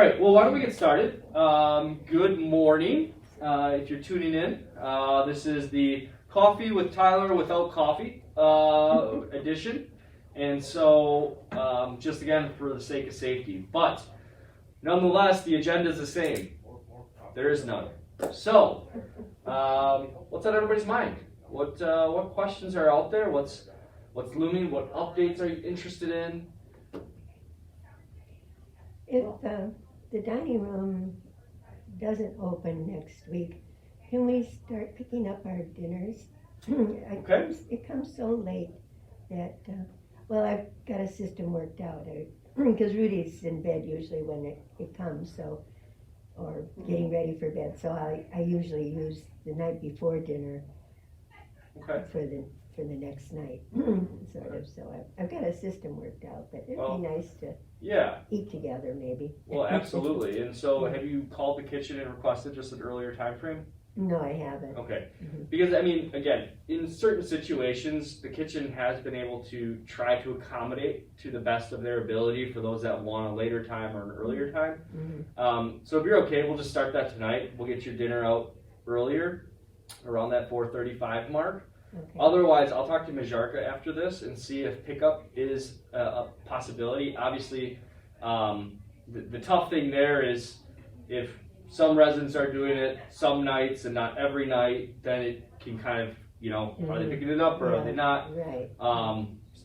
right, well, why don't we get started? Good morning, if you're tuning in. This is the Coffee with Tyler Without Coffee edition. And so, just again, for the sake of safety. But, nonetheless, the agenda is the same. There is none. So, what's on everybody's mind? What questions are out there? What's looming? What updates are you interested in? If the dining room doesn't open next week, can we start picking up our dinners? Okay. It comes so late that, well, I've got a system worked out. Because Rudy's in bed usually when it comes, so, or getting ready for bed. So I usually use the night before dinner for the next night, sort of. So I've got a system worked out, but it'd be nice to eat together maybe. Well, absolutely. And so have you called the kitchen and requested just an earlier time frame? No, I haven't. Okay. Because, I mean, again, in certain situations, the kitchen has been able to try to accommodate to the best of their ability for those that want a later time or an earlier time. So if you're okay, we'll just start that tonight. We'll get your dinner out earlier, around that 4:35 mark. Okay. Otherwise, I'll talk to Majarka after this and see if pickup is a possibility. Obviously, the tough thing there is if some residents are doing it some nights and not every night, then it can kind of, are they picking it up or are they not? Right.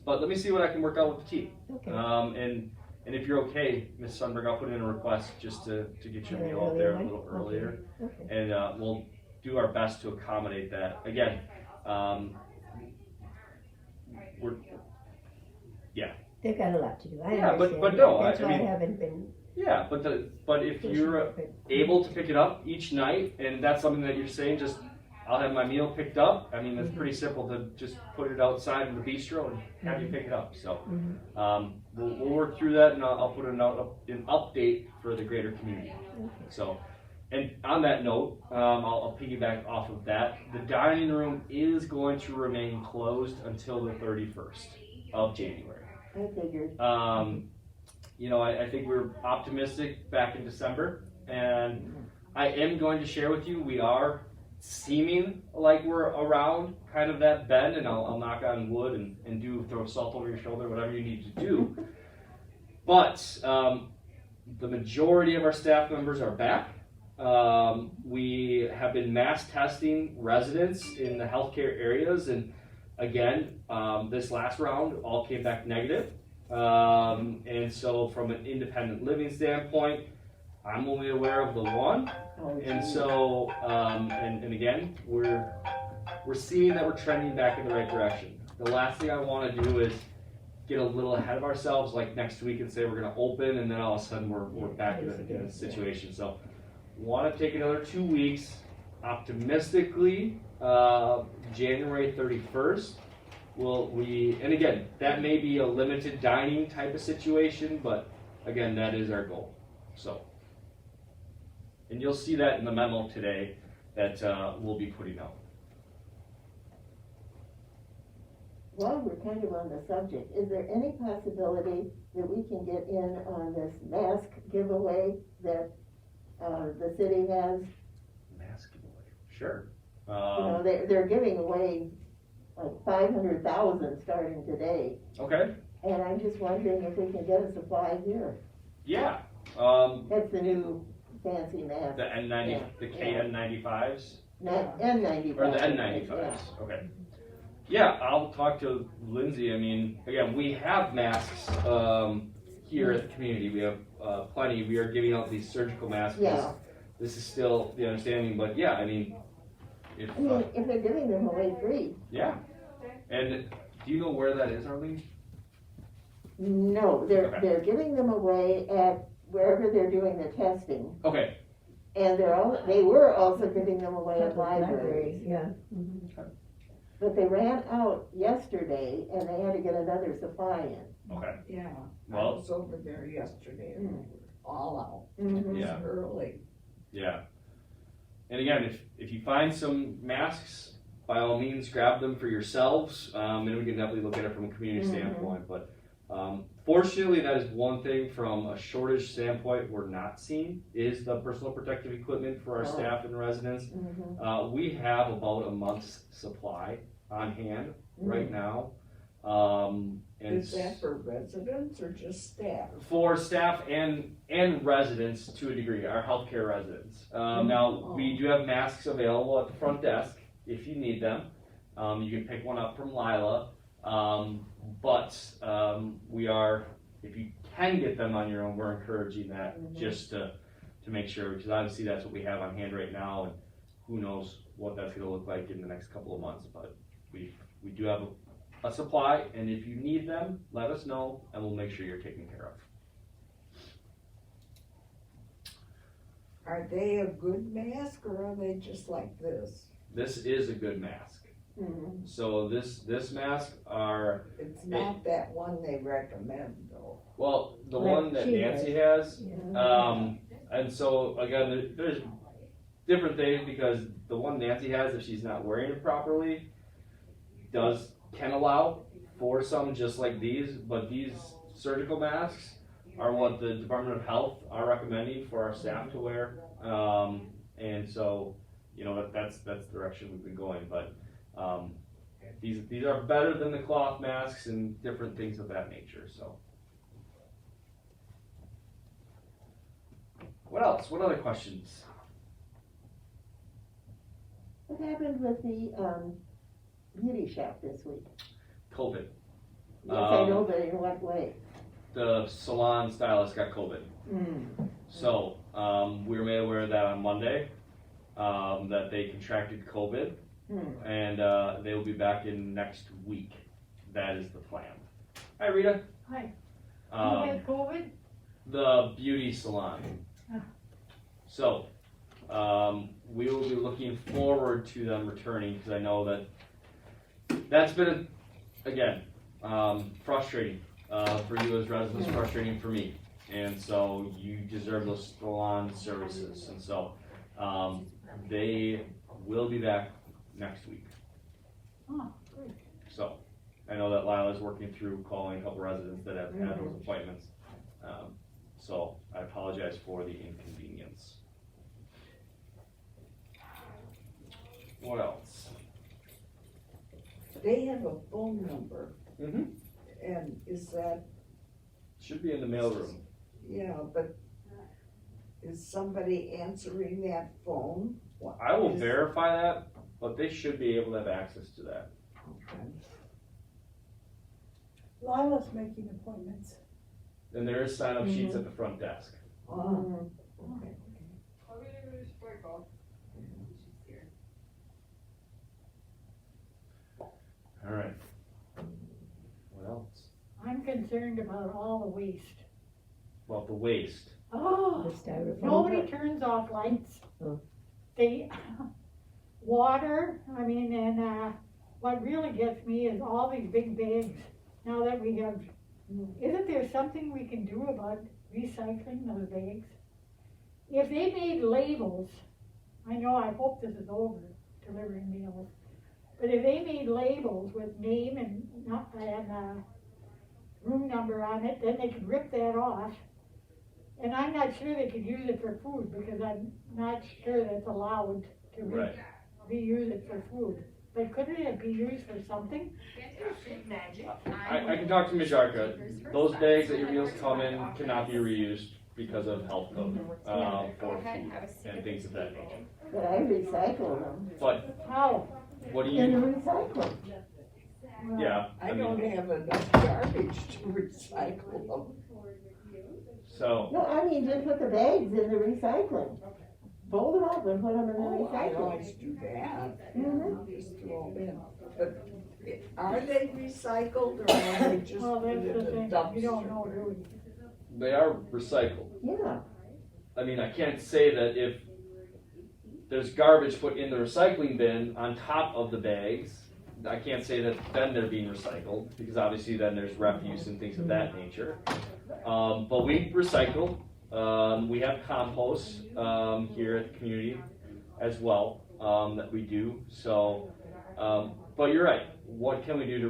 But let me see what I can work out with the team. Okay. And if you're okay, Ms. Sundberg, I'll put in a request just to get your meal out there a little earlier. Okay. And we'll do our best to accommodate that. Again, They've got a lot to do. I understand. but no, that's why I haven't been. Yeah, but if you're able to pick it up each night, and that's something that you're saying, just I'll have my meal picked up. I mean, it's pretty simple to just put it outside in the bistro and have you pick it up. So we'll work through that, and I'll put an update for the greater community. Okay. So. And on that note, I'll piggyback off of that. The dining room is going to remain closed until the 31st of January. I figured. I think we were optimistic back in December, and I am going to share with you, we are seeming like we're around kind of that bend, and I'll knock on wood and throw salt over your shoulder, whatever you need to do. But the majority of our staff members are back. We have been mass testing residents in the healthcare areas, and again, this last round all came back negative. And so from an independent living standpoint, I'm only aware of the one. And so, and again, we're seeing that we're trending back in the right direction. The last thing I want to do is get a little ahead of ourselves like next week and say we're going to open, and then all of a sudden we're back in a situation. So want to take another 2 weeks. Optimistically, January 31st, and again, that may be a limited dining type of situation, but again, that is our goal. So, and you'll see that in the memo today that we'll be putting out. While we're kind of on the subject, is there any possibility that we can get in on this mask giveaway that the city has? Mask giveaway, sure. They're giving away like 500,000 starting today. Okay. And I'm just wondering if we can get a supply here. Yeah. That's the new fancy mask. The N90, the KN95s? N95. Or the N95s, yeah. Okay. Yeah, I'll talk to Lindsay. I mean, again, we have masks here at the community. We have plenty. We are giving out these surgical masks. Yeah. This is still the understanding, but yeah, I mean, if they're giving them away free. Yeah. And do you know where that is, Arlene? No, they're giving them away at wherever they're doing the testing. Okay. And they were also giving them away at libraries. Yeah. Okay. But they ran out yesterday, and they had to get another supply in. Okay. Yeah, Well, I was over there yesterday and we were all out. Mm-hmm. Yeah. Early. Yeah. And again, if you find some masks, by all means, grab them for yourselves, and we can definitely look at it from a community standpoint. But Fortunately, that is one thing from a shortage standpoint we're not seeing is the personal protective equipment for our staff and residents. We have about a month's supply on hand right now. And Is that for residents or just staff? for staff and residents to a degree, our healthcare residents. Now, we do have masks available at the front desk if you need them. You can pick one up from Lila. But we are, if you can get them on your own, we're encouraging that just to make sure, because obviously that's what we have on hand right now, and who knows what that's going to look like in the next couple of months. But we do have a supply, and if you need them, let us know, and we'll make sure you're taken care of. Are they a good mask or are they just like this? This is a good mask. So this mask are, It's not that one they recommend though. well, the Like one that she Nancy has. Yeah. And so again, there's different things, because the one Nancy has, if she's not wearing it properly, can allow for some just like these, but these surgical masks are what the Department of Health are recommending for our staff to wear. And so, that's the direction we've been going. But these are better than the cloth masks and different things of that nature. So, what else? What other questions? What happened with the beauty shop this week? COVID. Yes, I know, but in what way? The salon stylist got COVID. So we were made aware of that on Monday, that they contracted COVID, and they will be back in next week. That is the plan. Hi, Rita. Hi. Who has COVID? The beauty salon. So we will be looking forward to them returning, because I know that's been, again, frustrating for you as residents, frustrating for me. And so you deserve those salon services. And so they will be back next week. Oh, good. So I know that Lila's working through calling a couple residents that have had those appointments. So I apologize for the inconvenience. What else? They have a phone number, Mm-hmm. and is that, Should be in the mailroom. yeah, but is somebody answering that phone? I will verify that, but they should be able to have access to that. Okay. Lila's making appointments. And there is sign-up sheets at the front desk. Okay. All right. What else? I'm concerned about all the waste. About the waste. Oh, The styrofoam. nobody turns off lights. Oh. They, water, and what really gets me is all these big bags. Now that we have, isn't there something we can do about recycling those bags? If they made labels, I know, I hope this is over, delivering meals, but if they made labels with name and room number on it, then they could rip that off. And I'm not sure they could use it for food, because I'm not sure that's allowed to Right. reuse it for food. But couldn't it be used for something? I can talk to Mijarka. Those bags that your meals come in cannot be reused because of health code for food and things of that nature. But I recycle them But How? what do in the you? recycle. Yeah. I mean, don't have enough garbage to recycle them. So No, I mean, just put the bags in the recycling. Fold them up and put them in the Oh, I recycling. always do that. Mhm. Just throw them in. But are they recycled or are they just Well, put that's in the a thing, dumpster? you don't know, do we? they are recycled. Yeah, I mean, I can't say that if there's garbage put in the recycling bin on top of the bags, I can't say that then they're being recycled, because obviously then there's refuse and things of that nature. But we recycle. We have compost here at the community as well that we do. So, but you're right. What can we do to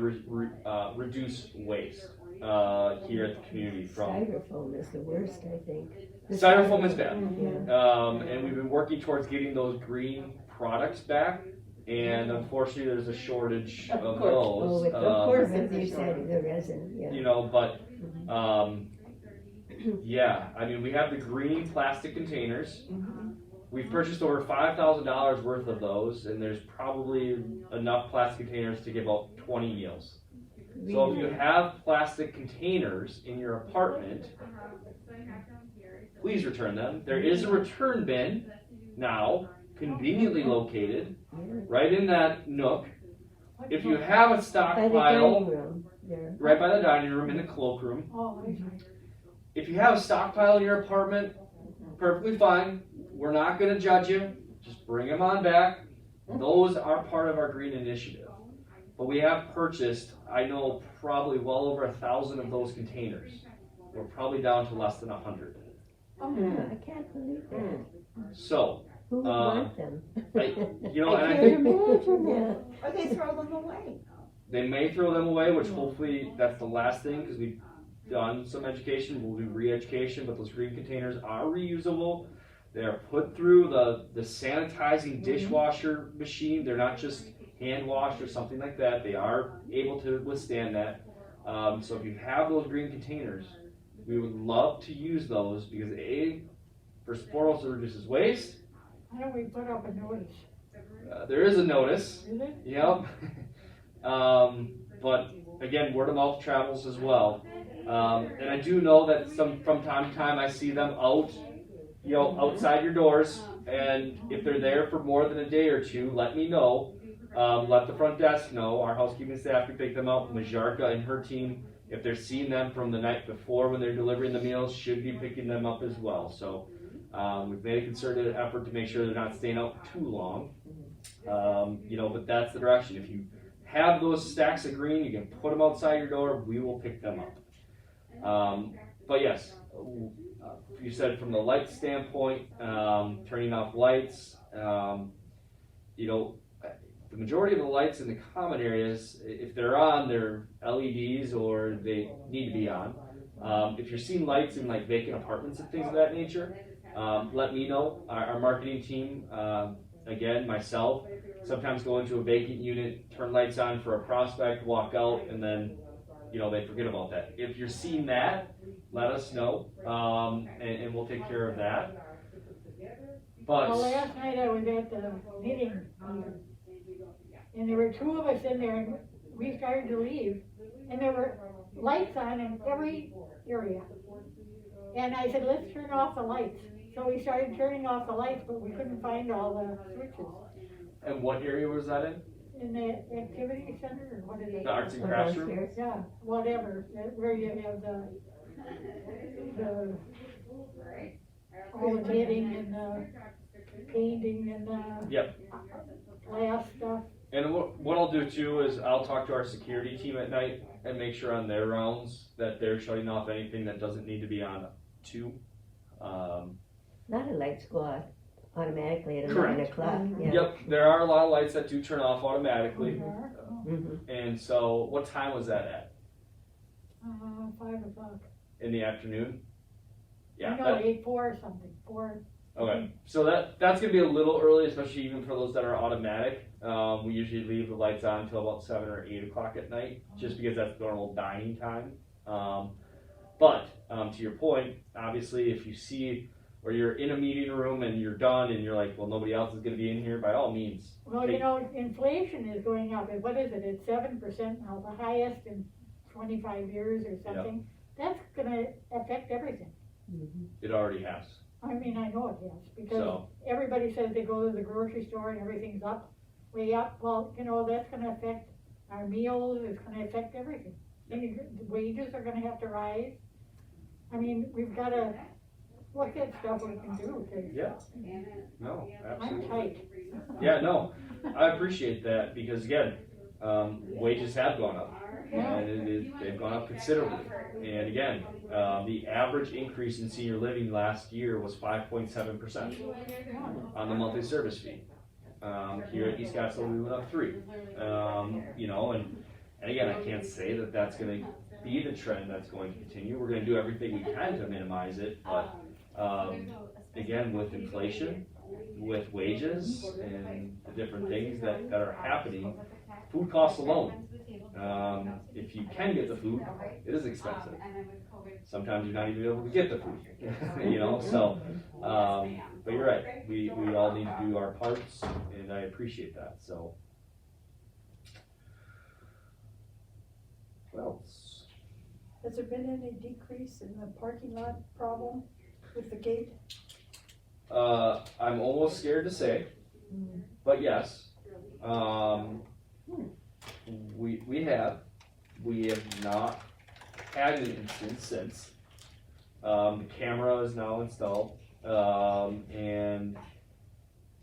reduce waste? here at the community from. Styrofoam is the worst, I think. The Styrofoam is bad. Yeah. And we've been working towards getting those green products back, and unfortunately there's a shortage of Of Oh, those. with Of course as it's you a said, shortage. the resin, yeah. You know, but yeah, I mean, we have the green plastic containers. We've purchased over $5,000 worth of those, and there's probably enough plastic containers to give out 20 meals. So if you have plastic containers in your apartment, please return them. There is a return bin now, conveniently located, right in that nook. If you have a By the dining stockpile, room, there. right by the dining room in the cloakroom, Oh, I see. if you have a stockpile in your apartment, perfectly fine. We're not going to judge you. Just bring them on back. Those are part of our green initiative. But we have purchased, I know, probably well over 1,000 of those containers. We're probably down to less than 100. Oh, I can't believe that. So, Who would want them? you know, and I can't think imagine, yeah. Or they throw them away. they may throw them away, which hopefully that's the last thing, because we've done some education. We'll do re-education, but those green containers are reusable. They are put through the sanitizing dishwasher machine. They're not just hand washed or something like that. They are able to withstand that. So if you have those green containers, we would love to use those because A, first and foremost, it reduces waste. Why don't we put up a notice? There is a notice. Is it? Yep. But again, word of mouth travels as well. And I do know that from time to time I see them out, you know, outside your doors. And if they're there for more than a day or two, let me know. Let the front desk know. Our housekeeping staff can take them out. Majarka and her team, if they're seeing them from the night before when they're delivering the meals, should be picking them up as well. So we've made a concerted effort to make sure they're not staying out too long. You know, but that's the direction. If you have those stacks of green, you can put them outside your door. We will pick them up. But yes, you said from the light standpoint, turning off lights, you know, the majority of the lights in the common areas, if they're on, they're LEDs or they need to be on. If you're seeing lights in like vacant apartments and things of that nature, let me know. Our marketing team, again, myself, sometimes go into a vacant unit, turn lights on for a prospect, walk out, and then, you know, they forget about that. If you're seeing that, let us know, and we'll take care of that. But Well, last night I was at the meeting, and there were two of us in there, and we started to leave, and there were lights on in every area. And I said, let's turn off the lights. So we started turning off the lights, but we couldn't find all the switches. and what area was that in? In the activity center, or what is it? The arts and crafts room? Downstairs. Yeah, whatever, where you have the all the knitting and the painting and the Yep. glass stuff. And what I'll do too is I'll talk to our security team at night and make sure on their rounds that they're shutting off anything that doesn't need to be on too. A lot of lights go off automatically at Correct. 11 o'clock, yeah. Yep, there are a lot of lights that do turn off automatically. Mhm. And so, what time was that at? 5 o'clock. In the afternoon? Yeah. No, that- 8:04 or something, 4. okay. So that's gonna be a little early, especially even for those that are automatic. We usually leave the lights on until about 7 or 8 o'clock at night, just because that's normal dining time. But to your point, obviously, if you see or you're in a meeting room and you're done and you're like, well, nobody else is going to be in here, by all means. Well, you know, inflation is going up, and what is it, it's 7% now, the highest in 25 years or something. That's gonna affect everything. Mhm. It already has. I mean, I know it has, because So, everybody says they go to the grocery store and everything's up, way up. Well, you know, that's gonna affect our meals, it's gonna affect everything. And the wages are gonna have to rise. I mean, we've gotta look at stuff we can do, 'cause yeah. No, I'm absolutely. tight. Yeah, no, I appreciate that because, again, wages have gone up. Yeah. And they've gone up considerably. And again, the average increase in senior living last year was 5.7% on the monthly service fee. Here at East Scottsdale, we went up 3. You know, and again, I can't say that that's going to be the trend that's going to continue. We're going to do everything we can to minimize it, but again, with inflation, with wages, and the different things that are happening, food costs alone. If you can get the food, it is expensive. Sometimes you're not even able to get the food, you know. So, but you're right. We all need to do our parts, and I appreciate that. So, what else? Has there been any decrease in the parking lot problem with the gate? I'm almost scared to say, but yes. We have not had an instance since. The camera is now installed, and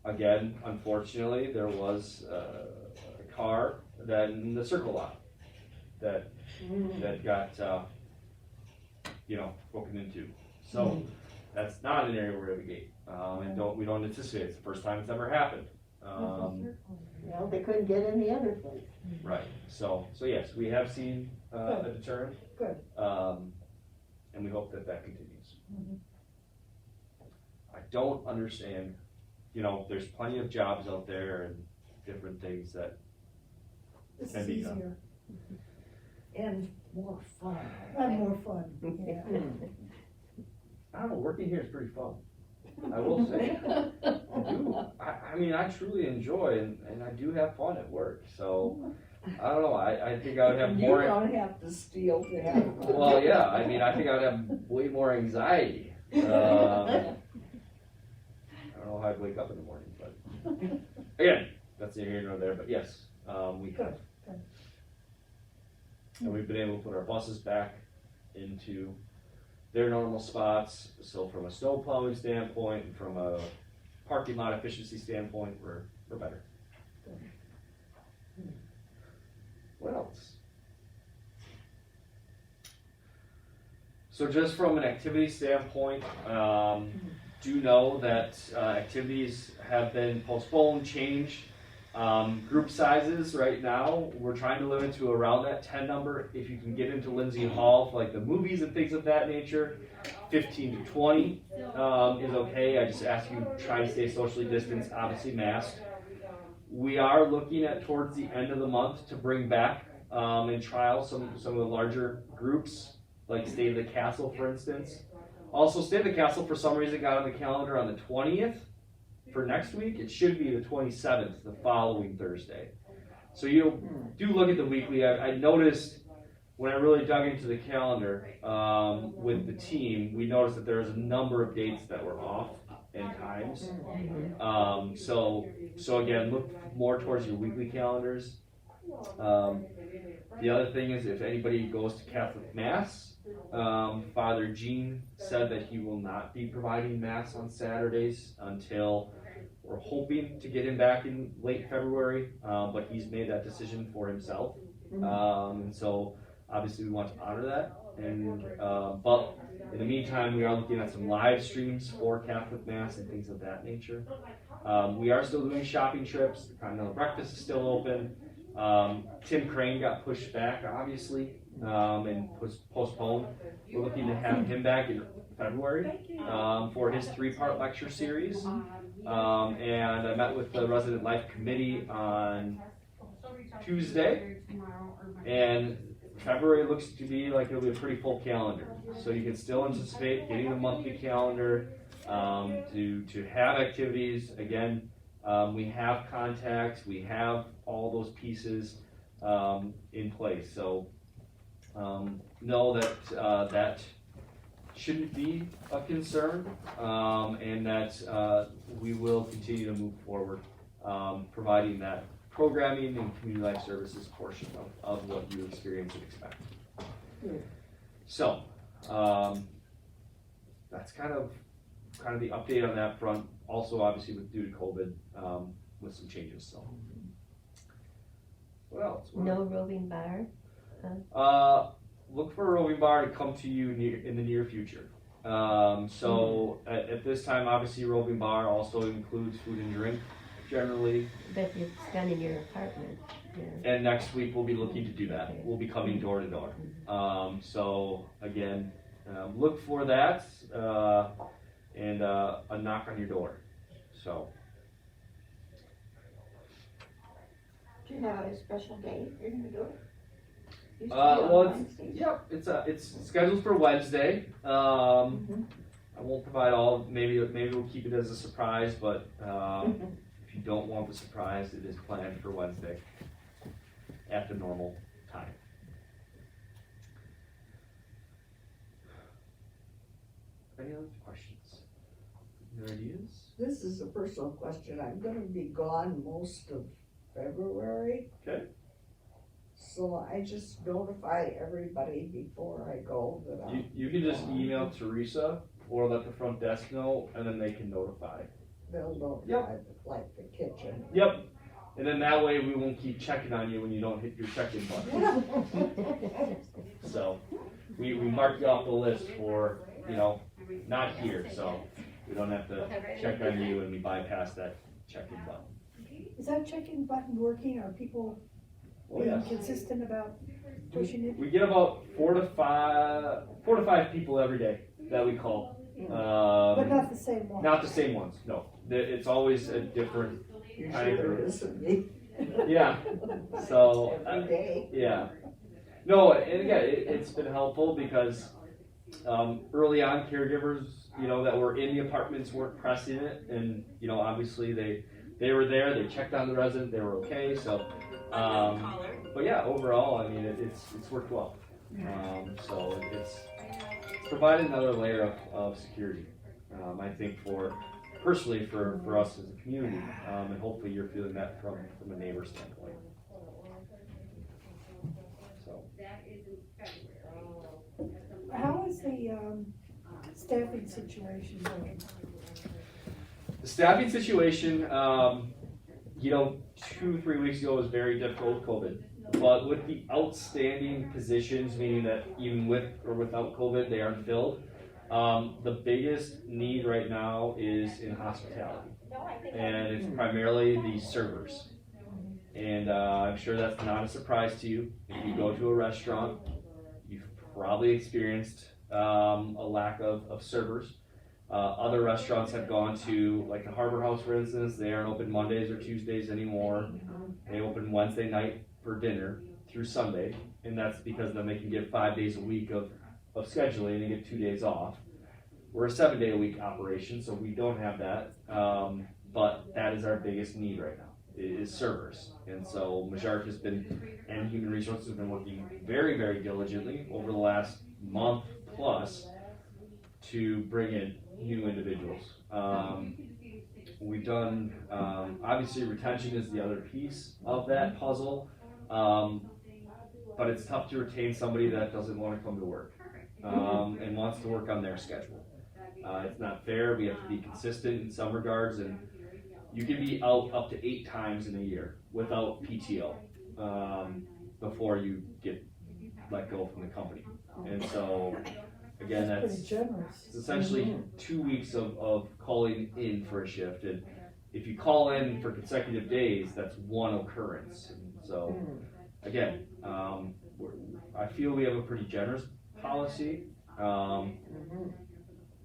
again, unfortunately, there was a car that in the circle lot that got broken into. So that's not an area where we have a gate, and we don't anticipate it's the first time it's ever happened. Well, they couldn't get in the other place. Right. So yes, we have seen a deterrent. Good. And we hope that continues. I don't understand. There's plenty of jobs out there and different things that This can is be done. easier And more fun. and more fun, yeah. I don't know. Working here is pretty fun. I will say. I do. I mean, I truly enjoy and I do have fun at work. So I don't know. I think I would have You more. don't have to steal to have fun. Well, yeah. I mean, I think I would have way more anxiety. I don't know how I'd wake up in the morning, but again, that's neither here nor there. But yes, we have. Good. And we've been able to put our buses back into their normal spots. So from a snow plowing standpoint, and from a parking lot efficiency standpoint, we're better. What else? So just from an activity standpoint, do know that activities have been postponed, changed. Group sizes right now, we're trying to limit to around that 10 number. If you can get into Lindsay Hall for like the movies and things of that nature, 15 to 20 is okay. I just ask you try to stay socially distanced, obviously masked. We are looking at towards the end of the month to bring back and trial some of the larger groups, like State of the Castle, for instance. Also, State of the Castle, for some reason, got on the calendar on the 20th. For next week, it should be the 27th, the following Thursday. So you do look at the weekly. I noticed when I really dug into the calendar with the team, we noticed that there was a number of dates that were off and times. So again, look more towards your weekly calendars. The other thing is if anybody goes to Catholic Mass, Father Gene said that he will not be providing Mass on Saturdays until we're hoping to get him back in late February, but he's made that decision for himself. And so obviously we want to honor that. And but in the meantime, we are looking at some live streams for Catholic Mass and things of that nature. We are still doing shopping trips. The Continental Breakfast is still open. Tim Crane got pushed back, obviously, and was postponed. We're looking to have him back in February for his 3-part lecture series. And I met with the Resident Life Committee on Tuesday, and February looks to be like it'll be a pretty full calendar. So you can still anticipate getting a monthly calendar to have activities. Again, we have contacts, we have all those pieces in place. So know that that shouldn't be a concern, and that we will continue to move forward, providing that programming and community life services portion of what you experience and expect. So that's kind of the update on that front. Also, obviously, due to COVID, with some changes. So, what else? No roving bar? Look for a roving bar to come to you in the near future. So at this time, obviously, roving bar also includes food and drink, generally. But it's done in your apartment. And next week we'll be looking to do that. We'll be coming door to door. So again, look for that and a knock on your door. So. Do you have a special date you're gonna do it? Used to be Well, on it's, Wednesdays. yep, it's scheduled for Wednesday. I won't provide all. Maybe we'll keep it as a surprise, but if you don't want the surprise, it is planned for Wednesday at the normal time. Any other questions? Any ideas? This is a personal question. I'm gonna be gone most of February. Okay. So I just notify everybody before I go that I'm. You can just email Teresa or let the front desk know, and then they can notify. They'll notify, like the kitchen. Yep. And then that way we won't keep checking on you when you don't hit your check-in button. So we mark you off the list for, not here, so we don't have to check on you and we bypass that check-in button. Is that check-in button working? Are people Oh, being yes. consistent about pushing it? We get about 4 to 5 people every day that we call. But not the same one? Not the same ones, no. It's always a different Usually there isn't me. Yeah. So Every day. yeah. No, and again, it's been helpful because early on, caregivers, that were in the apartments weren't pressing it, and obviously they were there, they checked on the resident, they were okay. So, but yeah, overall, I mean, it's worked well. So it's provided another layer of security. I think personally for us as a community, and hopefully you're feeling that from a neighbor standpoint. So. How is the staffing situation going? The staffing situation, 2-3 weeks ago was very difficult with COVID. But with the outstanding positions, meaning that even with or without COVID, they aren't filled, the biggest need right now is in hospitality. And it's primarily the servers. And I'm sure that's not a surprise to you. If you go to a restaurant, you've probably experienced a lack of servers. Other restaurants have gone to, like the Harbor House, for instance, they aren't open Mondays or Tuesdays anymore. They open Wednesday night for dinner through Sunday, and that's because then they can get 5 days a week of scheduling and get 2 days off. We're a 7-day-a-week operation, so we don't have that, but that is our biggest need right now, is servers. And so Majark has been, and Human Resources have been working very, very diligently over the last month plus to bring in new individuals. We've done, obviously retention is the other piece of that puzzle, but it's tough to retain somebody that doesn't want to come to work and wants to work on their schedule. It's not fair. We have to be consistent in some regards, and you can be out up to 8 times in a year without PTO before you get let go from the company. And so, again, Pretty generous. it's essentially 2 weeks of calling in for a shift, and if you call in for consecutive days, that's 1 occurrence. And so, again, I feel we have a pretty generous policy.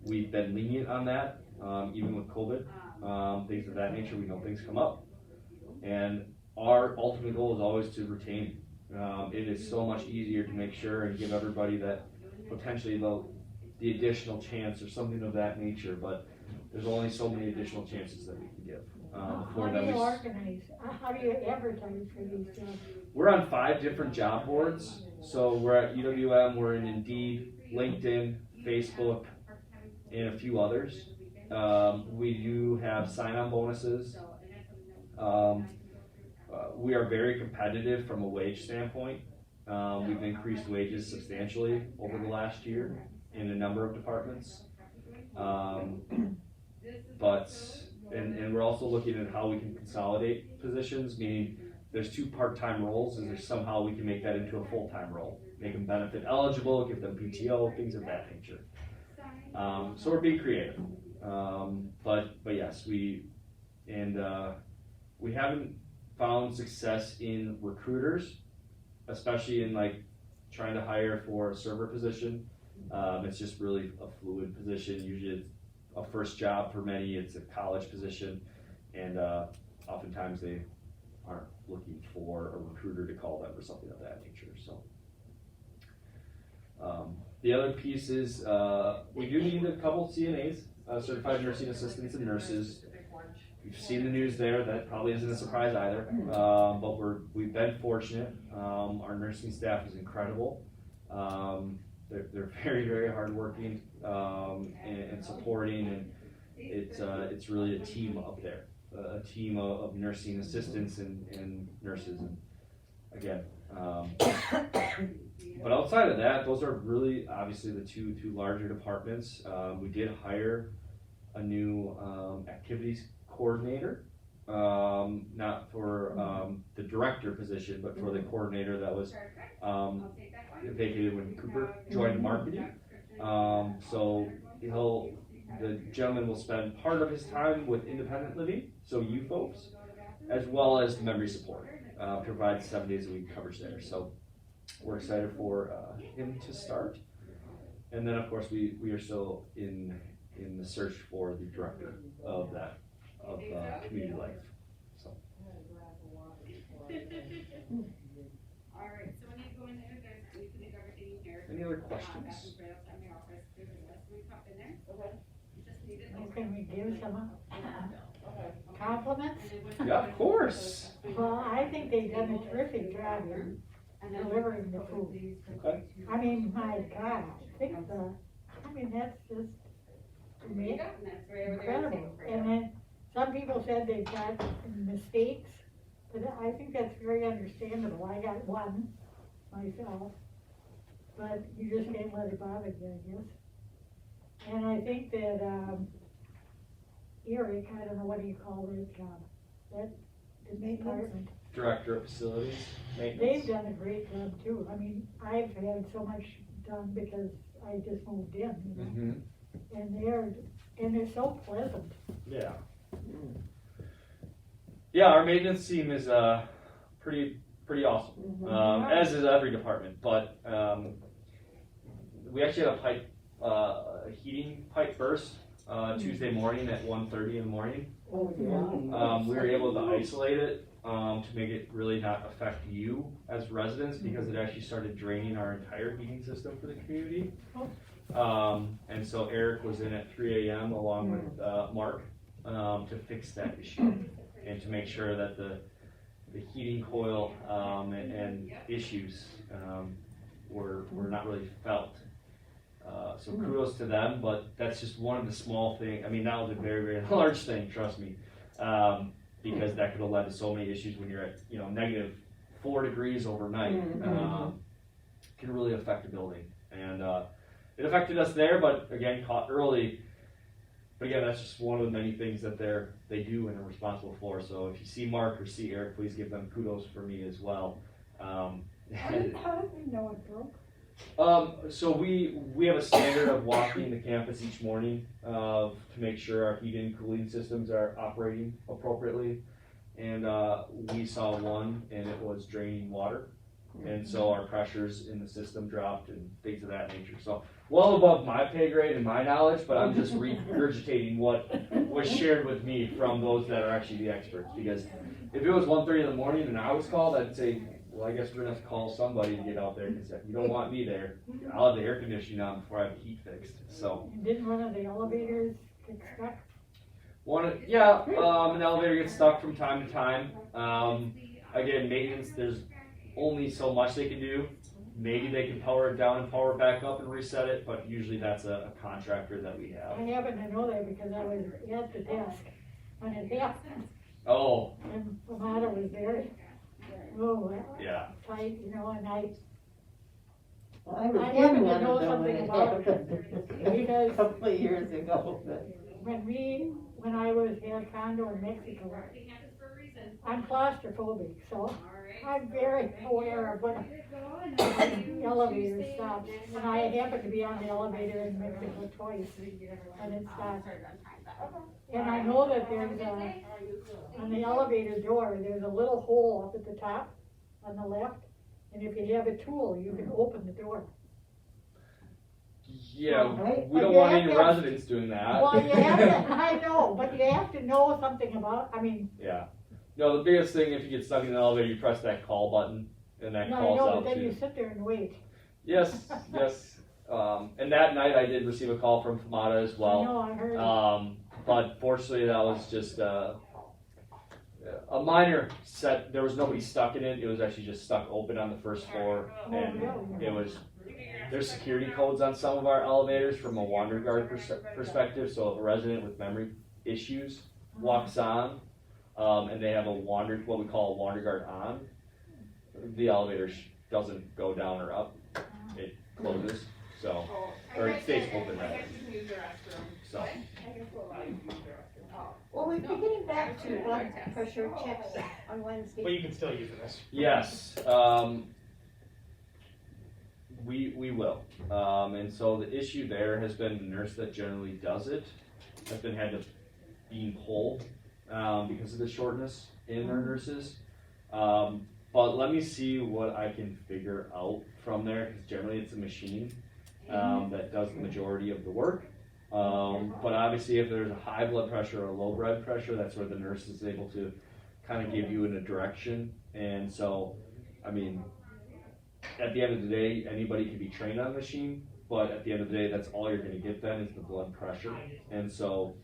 We've been lenient on that, even with COVID, things of that nature. We know things come up, and our ultimate goal is always to retain. It is so much easier to make sure and give everybody that potentially the additional chance or something of that nature, but there's only so many additional chances that we can give. How do you organize, how do you advertise for these jobs? We're on 5 different job boards. So we're at UWM, we're in Indeed, LinkedIn, Facebook, and a few others. We do have sign-on bonuses. We are very competitive from a wage standpoint. We've increased wages substantially over the last year in a number of departments. And we're also looking at how we can consolidate positions, meaning there's 2 part-time roles, and there's somehow we can make that into a full-time role. Make them benefit eligible, give them PTO, things of that nature. So we're being creative. But yes, we haven't found success in recruiters, especially in like trying to hire for a server position. It's just really a fluid position. Usually it's a first job for many, it's a college position, and oftentimes they aren't looking for a recruiter to call them or something of that nature. So the other piece is we do need a couple CNAs, certified nursing assistants and nurses. You've seen the news there, that probably isn't a surprise either, but we've been fortunate. Our nursing staff is incredible. They're very, very hardworking and supporting, and it's really a team up there, a team of nursing assistants and nurses. And again, but outside of that, those are really obviously the two larger departments. We did hire a new activities coordinator, not for the director position, but for the coordinator that was vacated when Cooper joined marketing. So the gentleman will spend part of his time with independent living, so you folks, as well as memory support. Provides 7 days a week coverage there. So we're excited for him to start. And then of course we are still in the search for the director of community life. So. Alright, so when you go in there, we can make everything here. Any other questions? That was right outside my office, there's a list, we pop in there. Okay. Just need it. Well, can we give some compliments? Yeah, of course. Well, I think they've done a terrific job here delivering the food. Okay. I mean, my God, that's just And that's right over there. incredible. And then some people said they've got mistakes, but I think that's very understandable. I got one myself, but you just can't let it bother you, I guess. And I think that, Eric, I don't know, what do you call their job? That department. Director of facilities They've maintenance. done a great job too. I mean, I've had so much done because I just moved in, you know, Mm-hmm. and they're so pleasant. Yeah. Yeah, our maintenance team is pretty awesome, as is every department. But we actually had a heating pipe burst Tuesday morning at 1:30 in the morning. Oh, yeah. We were able to isolate it to make it really not affect you as residents, because it actually started draining our entire heating system for the community. And so Eric was in at 3 a.m. along with Mark to fix that issue and to make sure that the heating coil and issues were not really felt. So kudos to them, but that's just one of the small things. I mean, that was a very, very large thing, trust me, because that could have led to so many issues when you're at, -4 degrees overnight. Can really affect a building. And it affected us there, but again, caught early. But again, that's just one of the many things that they do and are responsible for. So if you see Mark or see Eric, please give them kudos for me as well. How did we know it broke? So we have a standard of walking the campus each morning to make sure our heating and cooling systems are operating appropriately. And we saw one, and it was draining water. And so our pressures in the system dropped and things of that nature. So well above my pay grade and my knowledge, but I'm just regurgitating what was shared with me from those that are actually the experts. Because if it was 1:30 in the morning and I was called, I'd say, well, I guess we're gonna have to call somebody to get out there, because you don't want me there. I'll have the air conditioning on before I have the heat fixed. So Didn't one of the elevators get stuck? an elevator gets stuck from time to time. Again, maintenance, there's only so much they can do. Maybe they can power it down and power it back up and reset it, but usually that's a contractor that we have. I happen to know that because I was at the desk when it happened, Oh, and Amada was there. Oh, yeah. tight, and I Well, I was I in happen to one know of them when something it about happened because- a couple of years ago, but. when I was at a condo in Mexico, I'm claustrophobic, so Alright. I'm very aware of what the elevator stops. And I happen to be on the elevator in Mexico twice, and it stops. And I know that there's on the elevator door, there's a little hole up at the top on the left. And if you have a tool, you can open the door. Yeah, Right. we But don't you want have any to- residents doing that. Well, you have to, I know, but you have to know something about, I mean, Yeah. No, the biggest thing, if you get stuck in the elevator, you press that call button, and that no, I calls know, out but then to. you sit there and wait. Yes, yes. And that night I did receive a call from FMATA as I well. know, I heard. But fortunately that was just a minor set. There was nobody stuck in it. It was actually just stuck open on the first floor, Oh, and really? it was. There's security codes on some of our elevators from a wander guard perspective. So if a resident with memory issues walks on, and they have what we call a wander guard on, the elevator doesn't go down or up. It closes. So, or it stays open rather. So. Well, we're getting back to blood pressure checks on But Wednesday. you can still use this. Yes, we will. And so the issue there has been the nurse that generally does it has been had to being pulled because of the shortness in our nurses. But let me see what I can figure out from there, because generally it's a machine that does the majority of the work. But obviously if there's a high blood pressure or low blood pressure, that's where the nurse is able to kind of give you in a direction. And so, I mean, at the end of the day, anybody can be trained on a machine, but at the end of the day, that's all you're gonna get then is the blood pressure. And so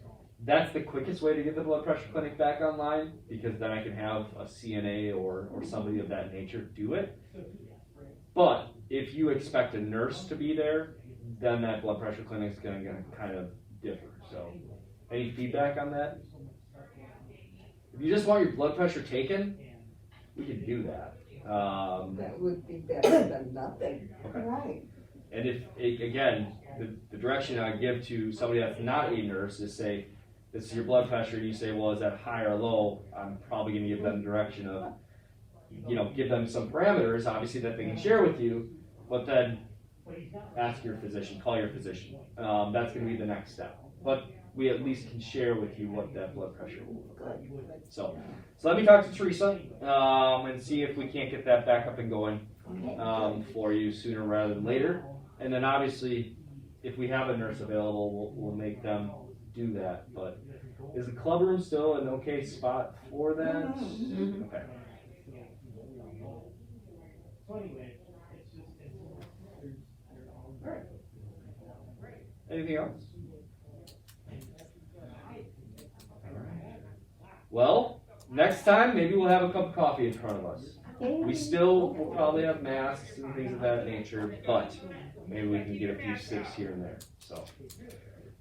that's the quickest way to get the blood pressure clinic back online, because then I can have a CNA or somebody of that nature do it. But if you expect a nurse to be there, then that blood pressure clinic is gonna kind of differ. So, any feedback on that? If you just want your blood pressure taken, we can do that. That would be better than nothing. Okay. Right. And if again, the direction I give to somebody that's not a nurse is say, this is your blood pressure, and you say, well, is that high or low? I'm probably gonna give them direction of, give them some parameters, obviously, that they can share with you, but then ask your physician, call your physician. That's gonna be the next step. But we at least can share with you what that blood pressure will look like. So let me talk to Teresa, and see if we can't get that back up and going, for you sooner rather than later. And then obviously, if we have a nurse available, we'll make them do that. But is the club room still an okay spot for that? Okay. Anything else? Well, next time maybe we'll have a cup of coffee in front of us. We still will probably have masks and things of that nature, but maybe we can get a few sips here and there. So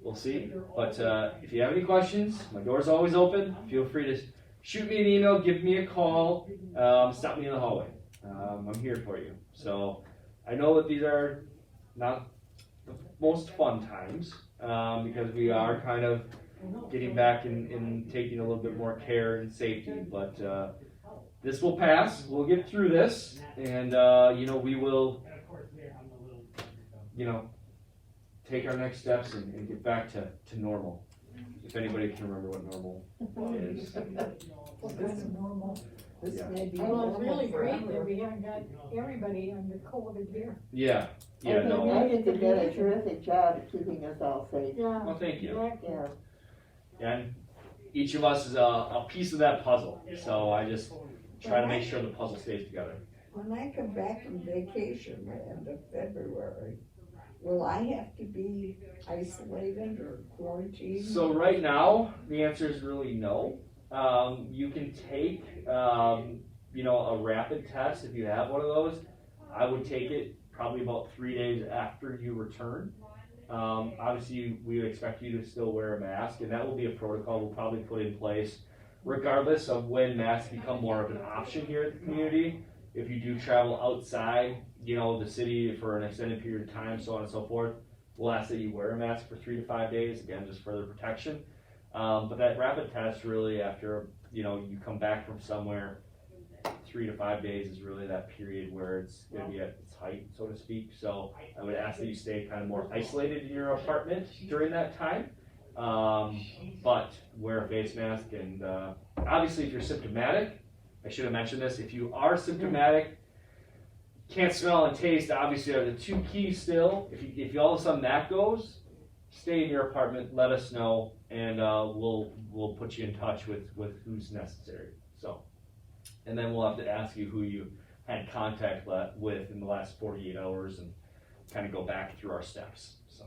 we'll see. But if you have any questions, my door's always open. Feel free to shoot me an email, give me a call, stop me in the hallway. I'm here for you. So I know that these are not the most fun times, because we are kind of getting back and taking a little bit more care and safety, but this will pass. We'll get through this, and we will, take our next steps and get back to normal. If anybody can remember what normal is. This normal, this Yeah. may be Well, it's normal really great that forever. we haven't got everybody under COVID here. Yeah. I Yeah. think No. Megan did a terrific job at keeping us all safe. Yeah. Well, thank you. Exactly. Yeah. And each of us is a piece of that puzzle. So I just try to make sure the puzzle stays together. When I come back from vacation at the end of February, will I have to be isolated or quarantined? So right now, the answer is really no. You can take, a rapid test if you have one of those. I would take it probably about 3 days after you return. Obviously, we would expect you to still wear a mask, and that will be a protocol we'll probably put in place regardless of when masks become more of an option here at the community. If you do travel outside, the city for an extended period of time, so on and so forth, we'll ask that you wear a mask for 3 to 5 days, again, just further protection. But that rapid test really after you know, you come back from somewhere, 3 to 5 days is really that period where it's going to be at its height, so to speak. So I would ask that you stay kind of more isolated in your apartment during that time, but wear a face mask. And obviously, if you're symptomatic, I should have mentioned this. If you are symptomatic, can't smell and taste, obviously are the two keys still. If you all of a sudden that goes, stay in your apartment, let us know, and we'll put you in touch with who's necessary. So, and then we'll have to ask you who you had contact with in the last 48 hours and kind of go back through our steps. So,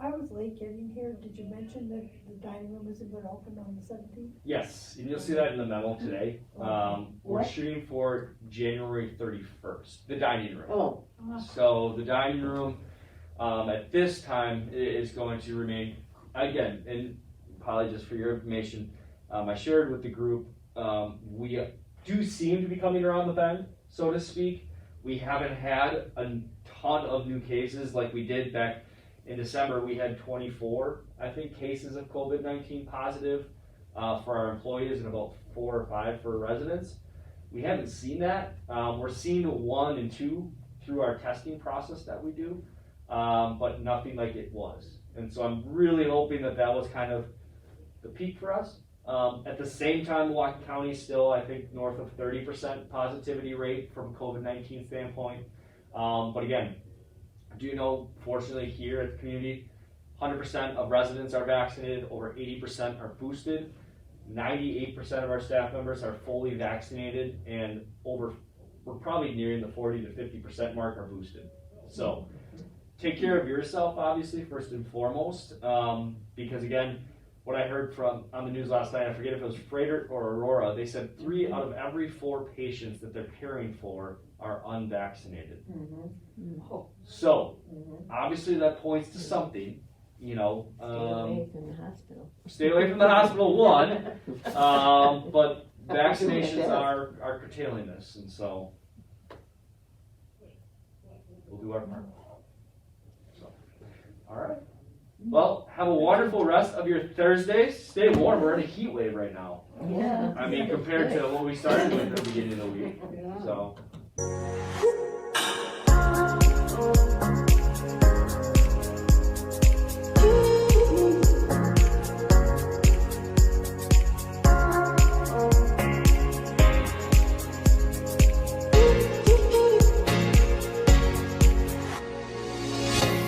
I was late getting here. Did you mention that the dining room isn't going to open on the 17th? yes, and you'll see that in the memo today. We're What? shooting for January 31st, the dining room. Oh, So the dining room at this time is going to remain, again, and probably just for your information, I shared with the group, we do seem to be coming around the bend, so to speak. We haven't had a ton of new cases like we did back in December. We had 24, I think, cases of COVID-19 positive for our employees and about 4 or 5 for residents. We haven't seen that. We're seeing 1 and 2 through our testing process that we do, but nothing like it was. And so I'm really hoping that was kind of the peak for us. At the same time, Milwaukee County is still, I think, north of 30% positivity rate from COVID-19 standpoint. But again, I do know, fortunately, here at the community, 100% of residents are vaccinated, over 80% are boosted, 98% of our staff members are fully vaccinated, and we're probably nearing the 40 to 50% mark are boosted. So take care of yourself, obviously, first and foremost, because again, what I heard from on the news last night, I forget if it was Freighter or Aurora, they said 3 out of every 4 patients that they're caring for are unvaccinated. So obviously that points to something, you know. Stay away from the hospital. Stay away from the hospital, one, but vaccinations are curtailing this, and so we'll do our part. So, all right. Well, have a wonderful rest of your Thursdays. Stay warm. We're in a heat wave right now. Yeah. I mean, compared to what we started with at the beginning of the week. So.